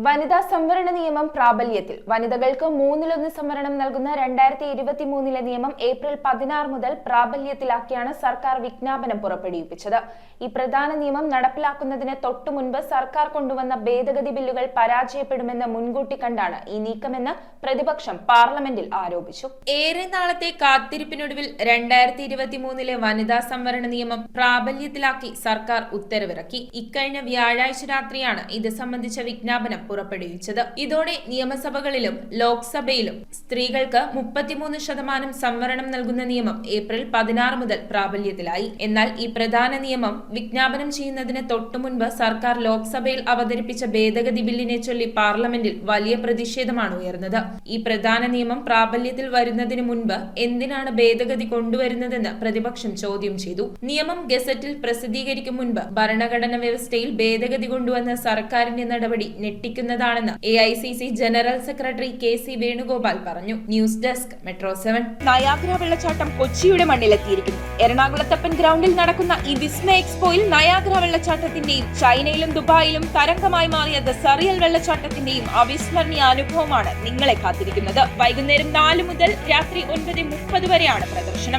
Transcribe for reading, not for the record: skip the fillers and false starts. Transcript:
വനിതാ സംവരണ നിയമം പ്രാബല്യത്തിൽ. വനിതകൾക്ക് 1/3 സംവരണം നൽകുന്ന 2023 നിയമം ഏപ്രിൽ 16 മുതൽ പ്രാബല്യത്തിലാക്കിയാണ് സർക്കാർ വിജ്ഞാപനം പുറപ്പെടുവിപ്പിച്ചത്. ഈ പ്രധാന നിയമം നടപ്പിലാക്കുന്നതിന് തൊട്ടുമുൻപ് സർക്കാർ കൊണ്ടുവന്ന ഭേദഗതി ബില്ലുകൾ പരാജയപ്പെടുമെന്ന് മുൻകൂട്ടി കണ്ടാണ് ഈ നീക്കമെന്ന് പ്രതിപക്ഷം പാർലമെന്റിൽ ആരോപിച്ചു. ഏറെ നാളത്തെ കാത്തിരിപ്പിനൊടുവിൽ 2023 വനിതാ സംവരണ നിയമം പ്രാബല്യത്തിലാക്കി സർക്കാർ ഉത്തരവിറക്കി. ഇക്കഴിഞ്ഞ വ്യാഴാഴ്ച രാത്രിയാണ് ഇത് സംബന്ധിച്ച വിജ്ഞാപനം പുറപ്പെടുവിച്ചത്. ഇതോടെ നിയമസഭകളിലും ലോക്സഭയിലും സ്ത്രീകൾക്ക് 33% സംവരണം നൽകുന്ന നിയമം ഏപ്രിൽ 16 മുതൽ പ്രാബല്യത്തിലായി. എന്നാൽ ഈ പ്രധാന നിയമം വിജ്ഞാപനം ചെയ്യുന്നതിന് തൊട്ടുമുൻപ് സർക്കാർ ലോക്സഭയിൽ അവതരിപ്പിച്ച ഭേദഗതി ബില്ലിനെ ചൊല്ലി പാർലമെന്റിൽ വലിയ പ്രതിഷേധമാണ് ഉയർന്നത്. ഈ പ്രധാന നിയമം പ്രാബല്യത്തിൽ വരുന്നതിന് മുൻപ് എന്തിനാണ് ഭേദഗതി കൊണ്ടുവരുന്നതെന്ന് പ്രതിപക്ഷം ചോദ്യം ചെയ്തു. നിയമം ഗസറ്റിൽ പ്രസിദ്ധീകരിക്കും മുൻപ് ഭരണഘടന വ്യവസ്ഥയിൽ ഭേദഗതി കൊണ്ടുവന്ന സർക്കാരിന്റെ നടപടി ഞെട്ടിക്കുന്നതാണെന്ന് AICC general secretary KC Venugopal പറഞ്ഞു. News desk metro 7. നയാഗ്ര വെള്ളച്ചാട്ടം കൊച്ചിയുടെ മണ്ണിലെത്തിയിരിക്കുന്നു. എറണാകുളത്തപ്പൻ ഗ്രൗണ്ടിൽ നടക്കുന്ന ഈ വിസ്മയ എക്സ്പോയിൽ നയാഗ്ര വെള്ളച്ചാട്ടത്തിന്റെയും ചൈനയിലും ദുബായിലും തരംഗമായി മാറിയ ദ സറിയൽ വെള്ളച്ചാട്ടത്തിന്റെയും അവിസ്മരണീയ അനുഭവമാണ് നിങ്ങളെ കാത്തിരിക്കുന്നത്. വൈകുന്നേരം 4 മുതൽ രാത്രി 9:30 വരെയാണ് പ്രദർശനം.